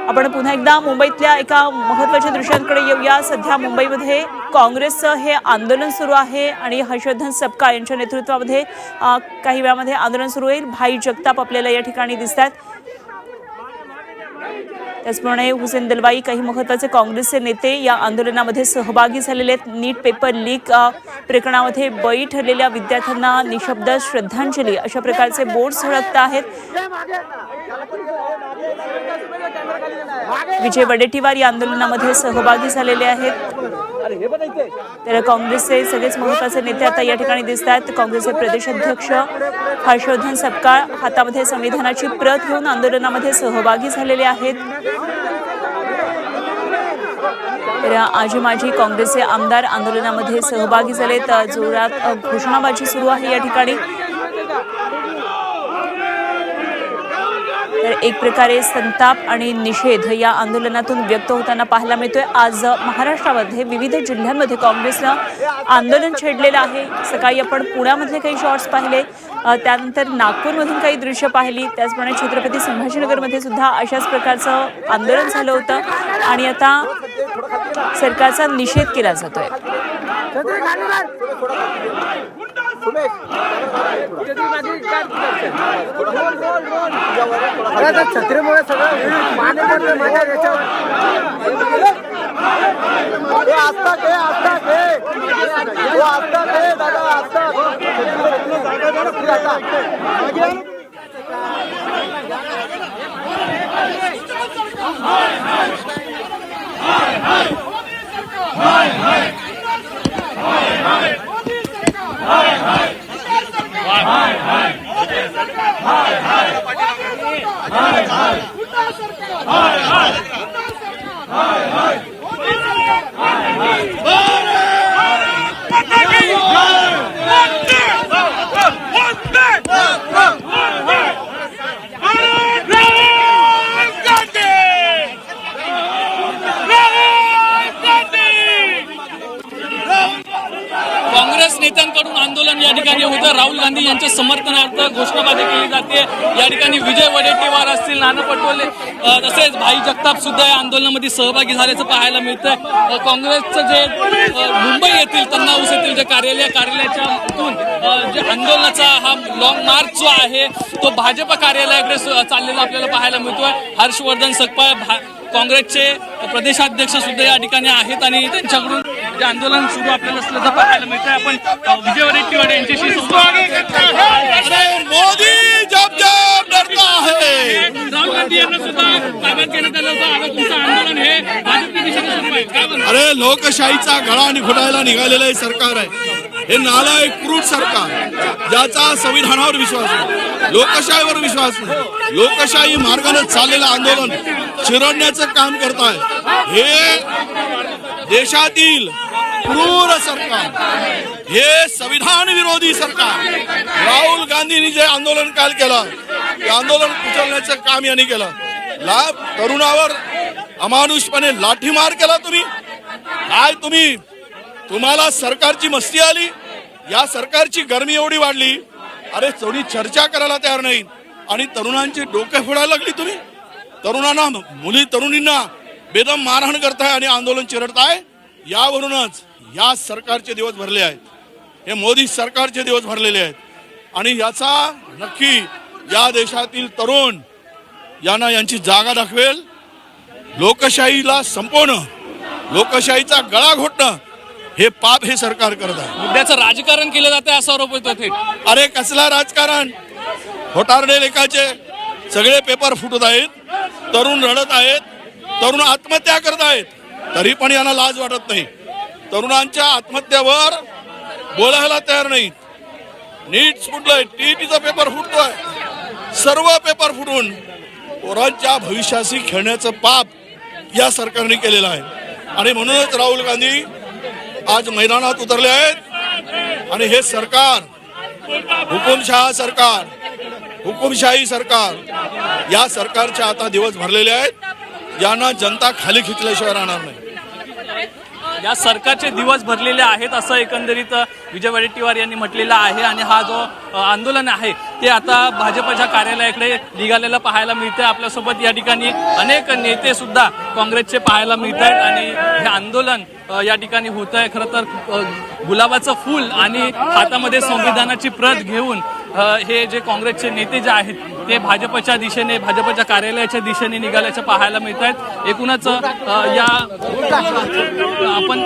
आपण पुन्हा एकदा मुंबईतल्या एका महत्त्वाच्या दृश्यांकडे येऊया। सध्या मुंबईमध्ये काँग्रेसचं हे आंदोलन सुरू आहे आणि हर्षवर्धन सपकाळ यांच्या नेतृत्वामध्ये काही वेळामध्ये आंदोलन सुरू होईल। भाई जगताप आपल्याला या ठिकाणी दिसतात। त्याचप्रमाणे हुसेन दलवाई काही महत्त्वाचे काँग्रेसचे नेते या आंदोलनामध्ये सहभागी झालेले आहेत। नीट पेपर लीक प्रकरणामध्ये बळी ठरलेल्या विद्यार्थ्यांना निशब्द श्रद्धांजली अशा प्रकारचे बोर्ड झळकत आहेत। विजय वडेट्टीवार या आंदोलनामध्ये सहभागी झालेले आहेत। तर काँग्रेसचे सगळेच महत्त्वाचे नेते आता या ठिकाणी दिसतात। काँग्रेसचे प्रदेशाध्यक्ष हर्षवर्धन सपकाळ हातामध्ये संविधानाची प्रत घेऊन आंदोलनामध्ये सहभागी झालेले आहेत। तर आजी माजी काँग्रेसचे आमदार आंदोलनामध्ये सहभागी झालेत। जोरात घोषणाबाजी सुरू आहे या ठिकाणी। तर एक प्रकारे संताप आणि निषेध या आंदोलनातून व्यक्त होताना पाहायला मिळतोय। आज महाराष्ट्रामध्ये विविध जिल्ह्यांमध्ये काँग्रेसनं आंदोलन छेडलेलं आहे। सकाळी आपण पुण्यामधले काही शॉट्स पाहिले, त्यानंतर नागपूरमधून काही दृश्य पाहिली, त्याचप्रमाणे छत्रपती संभाजीनगरमध्ये सुद्धा अशाच प्रकारचं आंदोलन झालं होतं आणि आता सरकारचा निषेध केला जातोय। छत्रीमुळे सगळं पाणी पडलं माझ्या याच्यावर। काँग्रेस नेत्यांकडून आंदोलन या ठिकाणी होतं। राहुल गांधी यांच्या समर्थनार्थ घोषणाबाजी केली जाते। या ठिकाणी विजय वडेट्टीवार असतील, नाना पटोले तसेच भाई जगताप सुद्धा या आंदोलनामध्ये सहभागी झाल्याचं पाहायला मिळतंय। काँग्रेसचं जे मुंबई येथील तन्ना हाऊस येथील जे कार्यालयाच्यातून जे आंदोलनाचा हा लॉंग मार्च जो आहे तो भाजप कार्यालयाकडे चाललेला आपल्याला पाहायला मिळतोय। हर्षवर्धन सपकाळ काँग्रेसचे प्रदेशाध्यक्ष सुद्धा या ठिकाणी आहेत आणि त्यांच्याकडून जे आंदोलन सुरू आपल्याला असल्याचं पाहायला मिळतंय। आपण विजय वडेट्टीवार यांच्याशी मोदी जब जब डरता है, राहुल गांधी यांना सुद्धा ताब्यात घेण्यात आलं होतं। आता तुमचं आंदोलन हे भाजपच्या दिशेने सुरू आहे, काय म्हणता? अरे लोकशाहीचा गळा निघायला निघालेलं हे सरकार आहे। हे नालायक क्रूर सरकार ज्याचा संविधानावर विश्वास नाही, लोकशाहीवर विश्वास नाही, लोकशाही मार्गाने चाललेलं आंदोलन चिरडण्याचं काम करत आहे। हे देशातील क्रूर सरकार, हे संविधान विरोधी सरकार, राहुल गांधींनी जे आंदोलन काल केलं ते आंदोलन कुचलण्याचं काम यांनी केलं। तरुणावर अमानुषपणे लाठीमार केला तुम्ही। काय तुम्हाला सरकारची मस्ती आली? या सरकारची गरमी एवढी वाढली, अरे थोडी चर्चा करायला तयार नाही आणि तरुणांची डोके फोडायला लागली तुम्ही। तरुणांना तरुणींना बेदम मारहाण करताय आणि आंदोलन चिरडताय। यावरूनच या सरकारचे दिवस भरले आहेत, हे मोदी सरकारचे दिवस भरलेले आहेत आणि याचा नक्की या देशातील तरुण यांना यांची जागा दाखवेल। लोकशाहीला संपवणं, लोकशाहीचा गळा घोटणं हे पाप हे सरकार करत आहे। मुद्द्याचं राजकारण केलं जातं असा आरोप होतो। अरे कसला राजकारण? होटारडे लेखाचे सगळे पेपर फुटत आहेत, तरुण रडत आहेत, तरुण आत्महत्या करत आहेत, तरी पण यांना लाज वाटत नाही। तरुणांच्या आत्महत्यावर बोलायला तयार नाहीत। नीट फुटलंय, टीईटीचा पेपर फुटतोय, सर्व पेपर फुटून पोरांच्या भविष्याशी खेळण्याचं पाप या सरकारने केलेलं आहे आणि म्हणूनच राहुल गांधी आज मैदानात उतरले आहेत आणि हे सरकार हुकुमशाही सरकार या सरकारचे आता दिवस भरलेले आहेत। यांना जनता खाली खिचल्याशिवाय राहणार नाही। या सरकारचे दिवस भरलेले आहेत असं एकंदरीत विजय वडेट्टीवार यांनी म्हटलेलं आहे. आणि हा जो आंदोलन आहे ते आता भाजपच्या कार्यालयाकडे निघालेलं पाहायला मिळते. आपल्यासोबत या ठिकाणी अनेक नेते सुद्धा काँग्रेसचे पाहायला मिळत आहेत आणि हे आंदोलन या ठिकाणी होत आहे. खरं तर गुलाबाचं फूल आणि हातामध्ये संविधानाची प्रत घेऊन हे जे काँग्रेसचे नेते जे आहेत ते भाजपच्या दिशेने, भाजपच्या कार्यालयाच्या दिशेने निघाल्याचं पाहायला मिळत आहेत. एकूणच या आपण